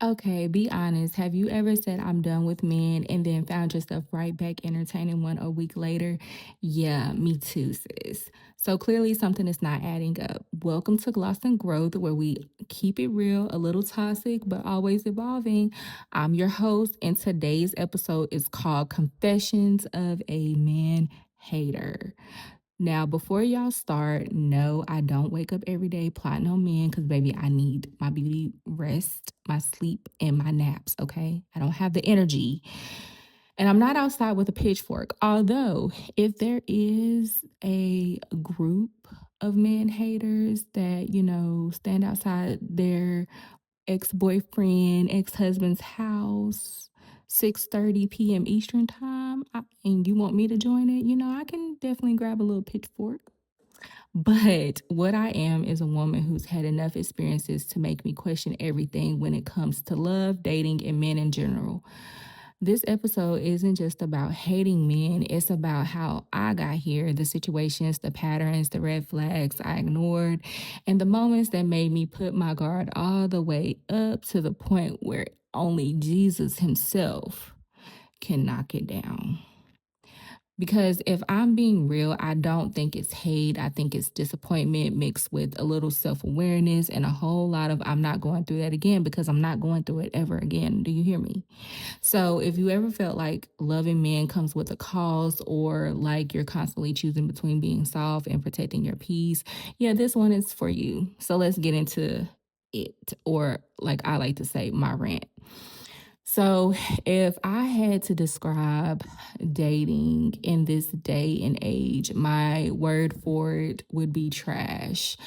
Okay, be honest. Have you ever said I'm done with men and then found yourself right back entertaining one a week later? Yeah, me too, sis. So clearly something is not adding up. Welcome to Gloss and Growth, where we keep it real, a little toxic, but always evolving. I'm your host, and today's episode is called Confessions of a Man Hater. Now, before y'all start, no, I don't wake up every day plotting on men because, baby, I need my beauty rest, my sleep, and my naps, okay? I don't have the energy. And I'm not outside with a pitchfork. Although, if there is a group of men haters that, stand outside their ex-boyfriend, ex-husband's house, 6:30 p.m. Eastern time, and you want me to join it, I can definitely grab a little pitchfork. But what I am is a woman who's had enough experiences to make me question everything when it comes to love, dating, and men in general. This episode isn't just about hating men, it's about how I got here, the situations, the patterns, the red flags I ignored, and the moments that made me put my guard all the way up to the point where only Jesus himself can knock it down. Because if I'm being real, I don't think it's hate. I think it's disappointment mixed with a little self awareness and a whole lot of I'm not going through that again because I'm not going through it ever again. Do you hear me? So, if you ever felt like loving men comes with a cost or like you're constantly choosing between being soft and protecting your peace, yeah, this one is for you. So, let's get into it, or like I like to say, my rant. So, if I had to describe dating in this day and age, my word for it would be trash.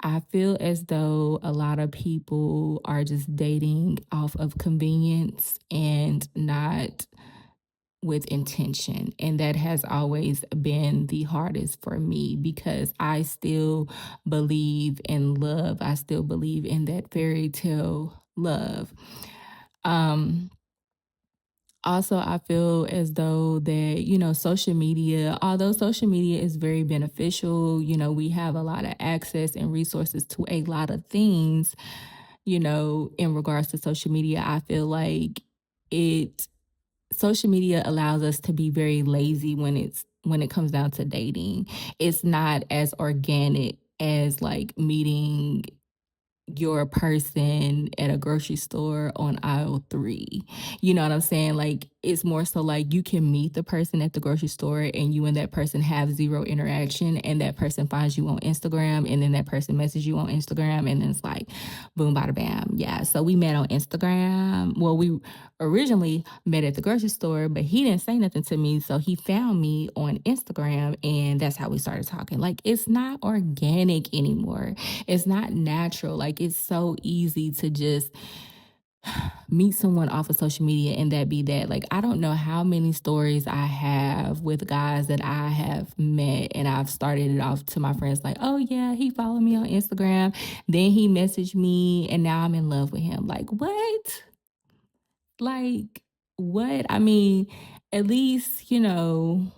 I feel as though a lot of people are just dating off of convenience and not with intention. And that has always been the hardest for me because I still believe in love. I still believe in that fairy tale love. Um, Also, I feel as though that, social media, although social media is very beneficial, we have a lot of access and resources to a lot of things, in regards to social media. I feel like it social media allows us to be very lazy when it comes down to dating. It's not as organic as like meeting your person at a grocery store on aisle three. You know what I'm saying? Like, it's more so like you can meet the person at the grocery store and you and that person have zero interaction, and that person finds you on Instagram, and then that person messages you on Instagram, and then it's like, boom, bada bam. Yeah. So we met on Instagram. Well, we originally met at the grocery store, but he didn't say nothing to me. So he found me on Instagram, and that's how we started talking. Like, it's not organic anymore. It's not natural. Like, it's so easy to just meet someone off of social media and that be that. Like, I don't know how many stories I have with guys that I have met, and I've started it off to my friends like, oh yeah, he followed me on Instagram. Then he messaged me and now I'm in love with him. Like, what? Like, what? I mean, at least,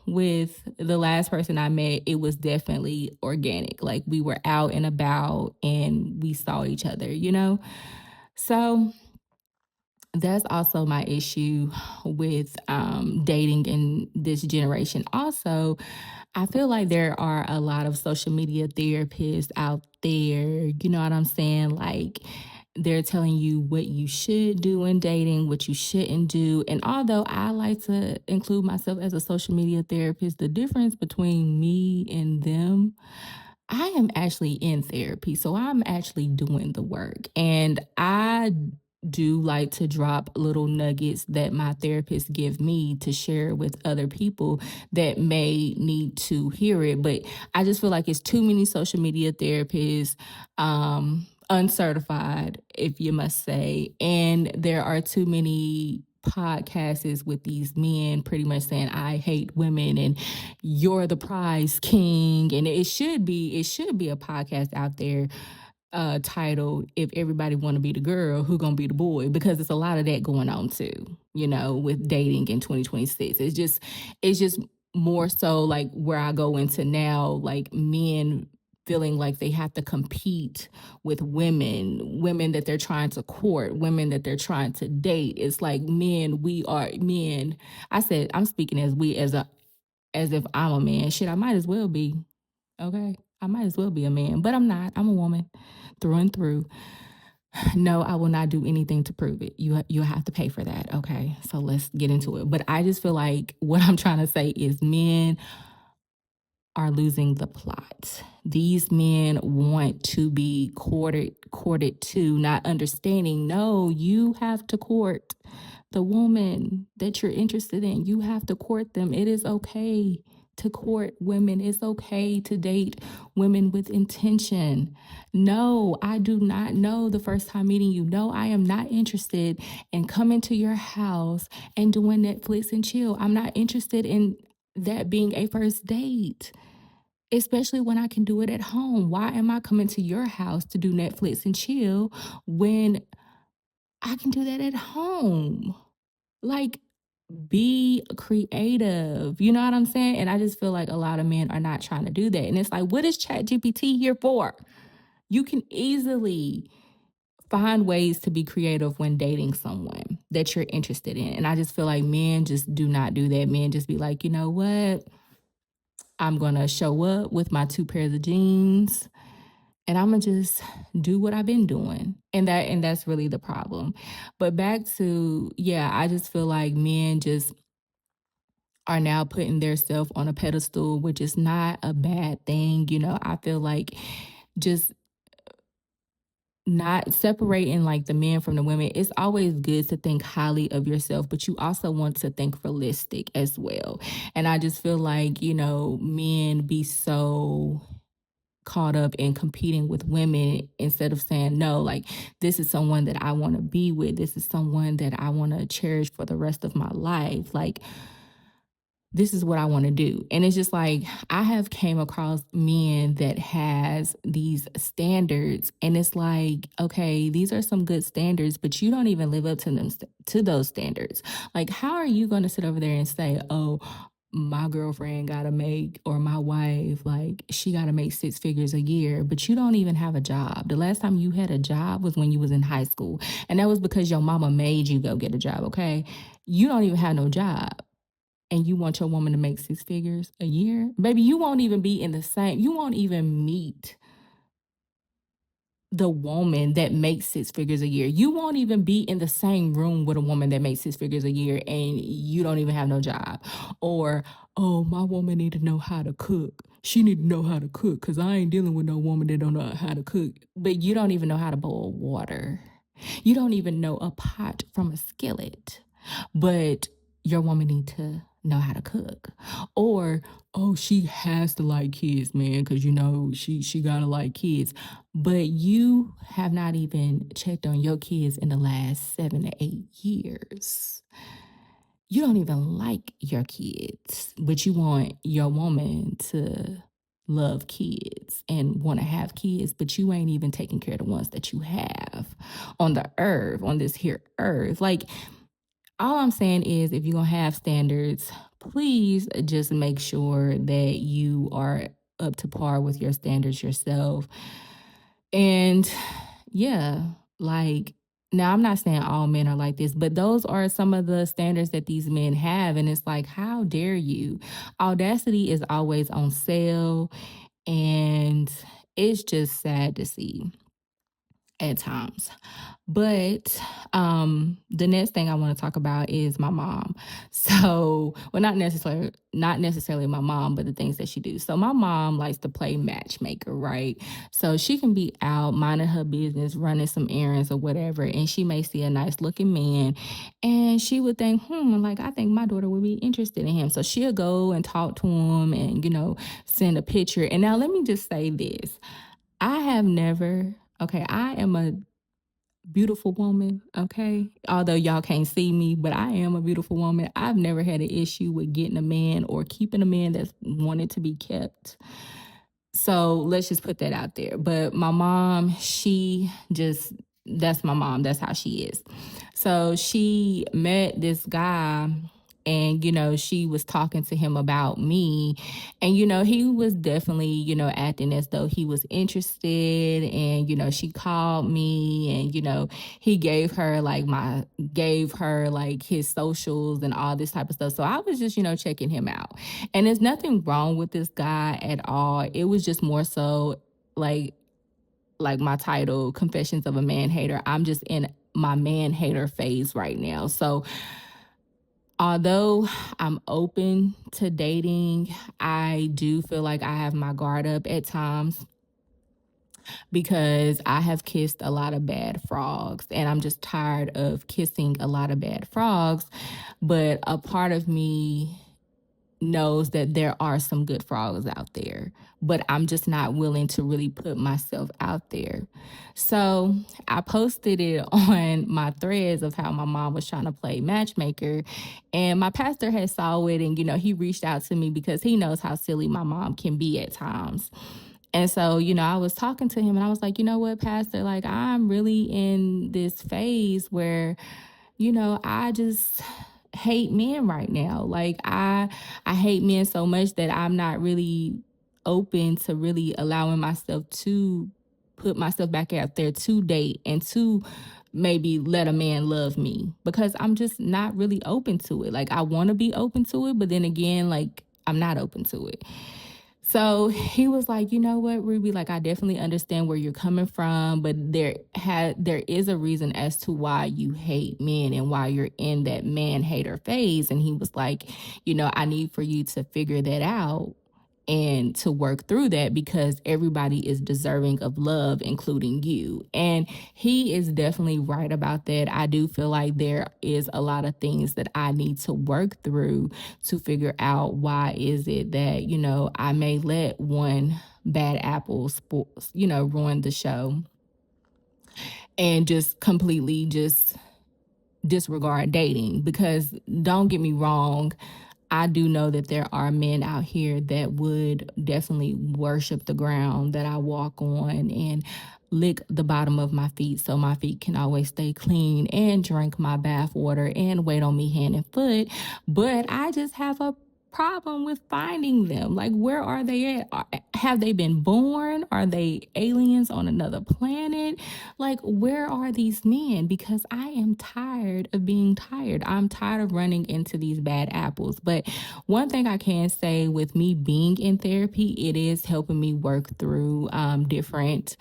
with the last person I met, it was definitely organic. Like, we were out and about and we saw each other. So that's also my issue with dating in this generation. Also, I feel like there are a lot of social media therapists out there. You know what I'm saying? Like, they're telling you what you should do in dating, what you shouldn't do. And although I like to include myself as a social media therapist, the difference between me and them, I am actually in therapy. So I'm actually doing the work. And I do like to drop little nuggets that my therapist give me to share with other people that may need to hear it. But I just feel like it's too many social media therapists, uncertified, if you must say, and there are too many podcasts with these men pretty much saying I hate women and you're the prize king. And it should be a podcast out there titled If Everybody Wanna Be the Girl, Who Gonna Be the Boy? Because it's a lot of that going on too, with dating in 2026. It's just more so like where I go into now, like men feeling like they have to compete with women that they're trying to court, women that they're trying to date. It's like men, we are men. I said I'm speaking as we as if I'm a man. Shit, I might as well be. Okay. I might as well be a man, but I'm not. I'm a woman through and through. No, I will not do anything to prove it. You have to pay for that. Okay. So let's get into it. But I just feel like what I'm trying to say is men are losing the plot. These men want to be courted too, not understanding, no, you have to court the woman that you're interested in. You have to court them. It is okay to court women. It's okay to date women with intention. No, I do not know the first time meeting you. No, I am not interested in coming to your house and doing Netflix and chill. I'm not interested in that being a first date, especially when I can do it at home. Why am I coming to your house to do Netflix and chill when I can do that at home? Like, be creative. You know what I'm saying? And I just feel like a lot of men are not trying to do that. And it's like, what is ChatGPT here for? You can easily find ways to be creative when dating someone that you're interested in. And I just feel like men just do not do that. Men just be like, you know what? I'm going to show up with my two pairs of jeans and I'm going to just do what I've been doing. And that's really the problem. But back to, yeah, I just feel like men just are now putting their self on a pedestal, which is not a bad thing. You know, I feel like just not separating like the men from the women, it's always good to think highly of yourself, but you also want to think realistic as well. And I just feel like, you know, men be so caught up in competing with women instead of saying, no, like, this is someone that I want to be with. This is someone that I want to cherish for the rest of my life. Like, this is what I want to do. And it's just like I have came across men that has these standards and it's like, okay, these are some good standards, but you don't even live up to them to those standards. Like, how are you going to sit over there and say, "Oh, my girlfriend got to make, or my wife, like, she got to make six figures a year," but you don't even have a job. The last time you had a job was when you was in high school, and that was because your mama made you go get a job, okay? You don't even have no job and you want your woman to make six figures a year, baby, you won't even be in the same, you won't even meet the woman that makes six figures a year. You won't even be in the same room with a woman that makes six figures a year and you don't even have no job. Or, oh, my woman need to know how to cook. She need to know how to cook because I ain't dealing with no woman that don't know how to cook. But you don't even know how to boil water. You don't even know a pot from a skillet. But your woman need to know how to cook. Or, oh, she has to like kids, man, because you know she gotta like kids. But you have not even checked on your kids in the last 7 to 8 years. You don't even like your kids, but you want your woman to love kids and want to have kids, but you ain't even taking care of the ones that you have on the earth, on this here earth. Like, all I'm saying is if you're going to have standards, please just make sure that you are up to par with your standards yourself. And yeah, like, now I'm not saying all men are like this, but those are some of the standards that these men have. And it's like, how dare you? Audacity is always on sale. And it's just sad to see at times. But the next thing I want to talk about is my mom. So, well, not necessarily my mom, but the things that she do. So my mom likes to play matchmaker, right? So she can be out minding her business, running some errands or whatever, and she may see a nice looking man and she would think, like, I think my daughter would be interested in him. So she'll go and talk to him and, send a picture. And now let me just say this. I have never, okay, I am a beautiful woman, okay? Although y'all can't see me, but I am a beautiful woman. I've never had an issue with getting a man or keeping a man that's wanted to be kept. So let's just put that out there. But my mom, that's my mom. That's how she is. So she met this guy and she was talking to him about me, and he was definitely acting as though he was interested, and she called me, and he gave her like his socials and all this type of stuff. So I was just checking him out, and there's nothing wrong with this guy at all. It was just more so like my title, Confessions of a Man Hater. I'm just in my man hater phase right now. So although I'm open to dating, I do feel like I have my guard up at times because I have kissed a lot of bad frogs, and I'm just tired of kissing a lot of bad frogs. But a part of me knows that there are some good frogs out there, but I'm just not willing to really put myself out there. So I posted it on my threads of how my mom was trying to play matchmaker, and my pastor had saw it, and he reached out to me because he knows how silly my mom can be at times. And so, I was talking to him, and I was like, you know what, Pastor, like I'm really in this phase where I just hate men right now. Like I hate men so much that I'm not really open to really allowing myself to put myself back out there to date and to maybe let a man love me, because I'm just not really open to it. Like I want to be open to it, but then again, like I'm not open to it. So he was like, you know what, Ruby, like I definitely understand where you're coming from, but there is a reason as to why you hate men and why you're in that man hater phase. And he was like, I need for you to figure that out and to work through that, because everybody is deserving of love, including you. And he is definitely right about that. I do feel like there is a lot of things that I need to work through to figure out why is it that, I may let one bad apple, ruin the show and just completely just disregard dating. Because don't get me wrong, I do know that there are men out here that would definitely worship the ground that I walk on and lick the bottom of my feet so my feet can always stay clean, and drink my bath water and wait on me hand and foot. But I just have a problem with finding them. Like, where are they at? Have they been born? Are they aliens on another planet? Like, where are these men? Because I am tired of being tired. I'm tired of running into these bad apples. But one thing I can say, with me being in therapy, it is helping me work through different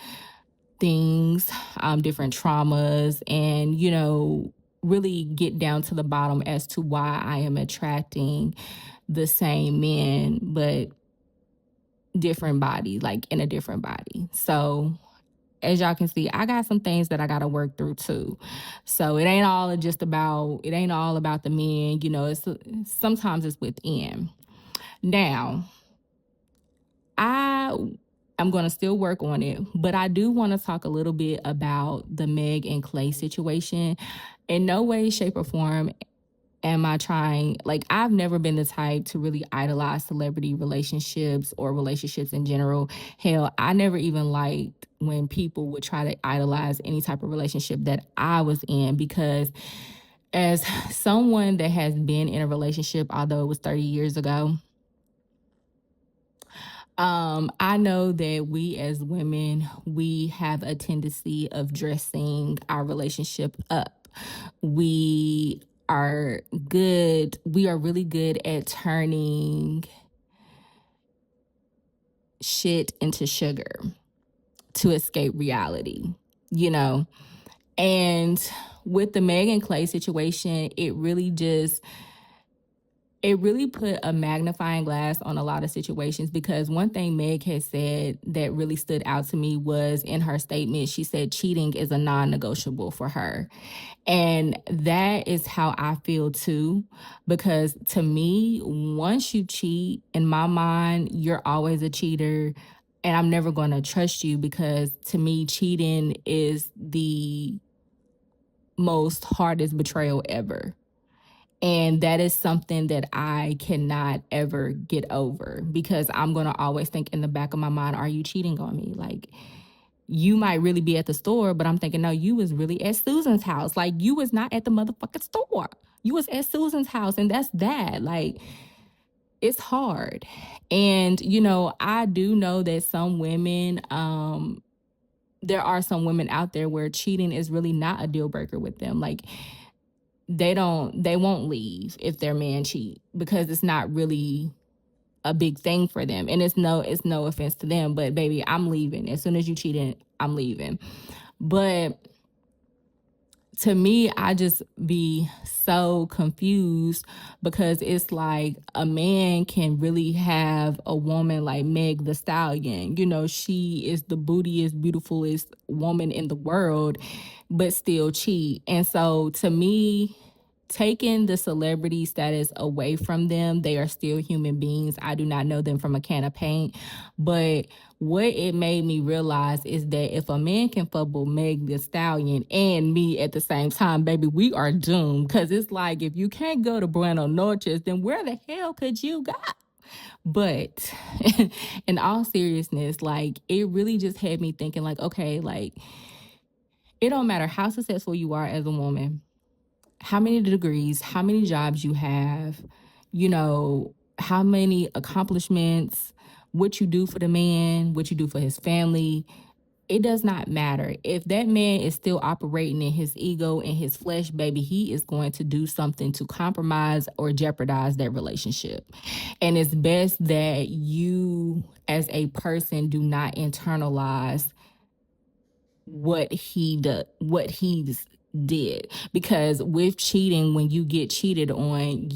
things, different traumas, and, really get down to the bottom as to why I am attracting the same men, but different body, like in a different body. So as y'all can see, I got some things that I got to work through too. So it ain't all about the men, it's sometimes it's within. Now, I am going to still work on it, but I do want to talk a little bit about the Meg and Clay situation. In no way, shape, or form am I trying, like, I've never been the type to really idolize celebrity relationships or relationships in general. Hell, I never even liked when people would try to idolize any type of relationship that I was in, because as someone that has been in a relationship, although it was 30 years ago, I know that we as women, we have a tendency of dressing our relationship up. We we are really good at turning shit into sugar to escape reality, you know? And with the Megan Clay situation, it really put a magnifying glass on a lot of situations, because one thing Meg has said that really stood out to me was in her statement, she said cheating is a non-negotiable for her. And that is how I feel too, because to me, once you cheat, in my mind, you're always a cheater. And I'm never going to trust you, because to me, cheating is the most hardest betrayal ever. And that is something that I cannot ever get over, because I'm going to always think in the back of my mind, are you cheating on me? Like, you might really be at the store, but I'm thinking, no, you was really at Susan's house. Like, you was not at the motherfucking store. You was at Susan's house, and that's that. Like, it's hard. And, I do know that some women, there are some women out there where cheating is really not a deal breaker with them. Like, they won't leave if their man cheat because it's not really a big thing for them. And it's no offense to them, but baby, I'm leaving. As soon as you cheating, I'm leaving. But to me, I just be so confused because it's like a man can really have a woman like Meg the Stallion. She is the bootiest, beautifulest woman in the world, but still cheat. And so to me, taking the celebrity status away from them, they are still human beings. I do not know them from a can of paint. But what it made me realize is that if a man can fuck with Meg the Stallion and me at the same time, baby, we are doomed. Because it's like, if you can't go to Bueno Noches, then where the hell could you go? But in all seriousness, like, it really just had me thinking, like, okay, like, it don't matter how successful you are as a woman, how many degrees, how many jobs you have, how many accomplishments, what you do for the man, what you do for his family. It does not matter. If that man is still operating in his ego and his flesh, baby, he is going to do something to compromise or jeopardize that relationship. And it's best that you, as a person, do not internalize what he's did, because with cheating, when you get cheated on,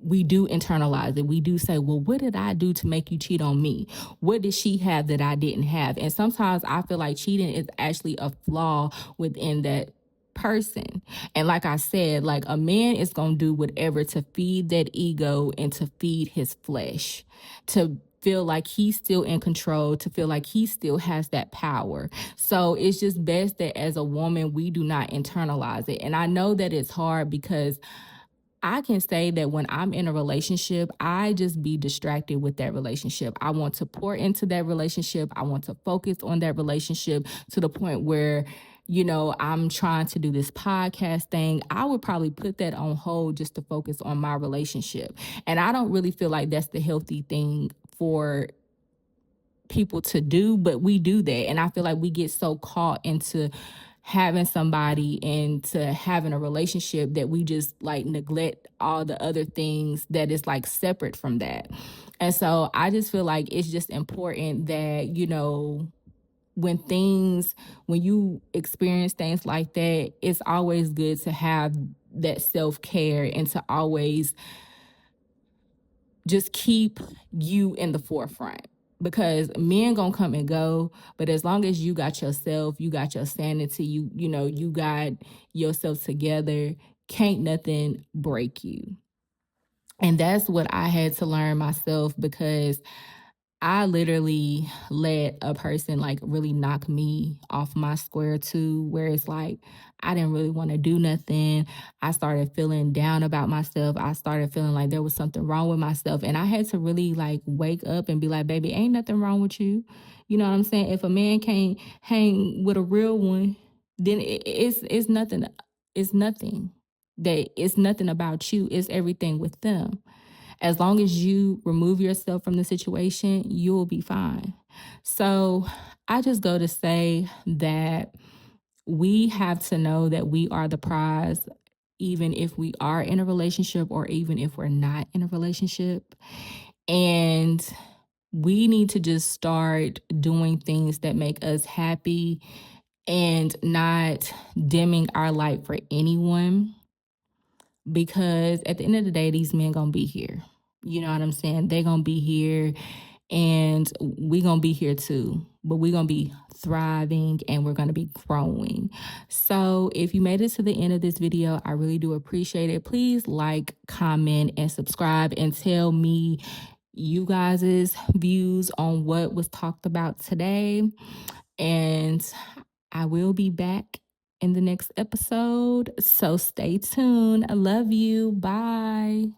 we do internalize it. We do say, well, what did I do to make you cheat on me? What did she have that I didn't have? And sometimes I feel like cheating is actually a flaw within that person. And like I said, like, a man is going to do whatever to feed that ego and to feed his flesh, to feel like he's still in control, to feel like he still has that power. So it's just best that as a woman, we do not internalize it. And I know that it's hard because I can say that when I'm in a relationship, I just be distracted with that relationship. I want to pour into that relationship. I want to focus on that relationship to the point where, I'm trying to do this podcast thing. I would probably put that on hold just to focus on my relationship. And I don't really feel like that's the healthy thing for people to do, but we do that. And I feel like we get so caught into having somebody and to having a relationship that we just like neglect all the other things that is like separate from that. And so I just feel like it's just important that, when you experience things like that, it's always good to have that self-care and to always just keep you in the forefront, because men gonna come and go, but as long as you got yourself, you got your sanity, you got yourself together, can't nothing break you. And that's what I had to learn myself, because I literally let a person like really knock me off my square too, where it's like I didn't really want to do nothing. I started feeling down about myself. I started feeling like there was something wrong with myself. And I had to really like wake up and be like, baby, ain't nothing wrong with you. You know what I'm saying? If a man can't hang with a real one, then it's nothing. It's nothing. It's nothing about you. It's everything with them. As long as you remove yourself from the situation, you'll be fine. So I just go to say that we have to know that we are the prize, even if we are in a relationship or even if we're not in a relationship. And we need to just start doing things that make us happy and not dimming our light for anyone, because at the end of the day, these men gonna be here. You know what I'm saying? They gonna be here, and we gonna be here too. But we gonna be thriving and we're gonna be growing. So if you made it to the end of this video, I really do appreciate it. Please like, comment, and subscribe, and tell me you guys' views on what was talked about today. And I will be back in the next episode. So stay tuned. I love you. Bye.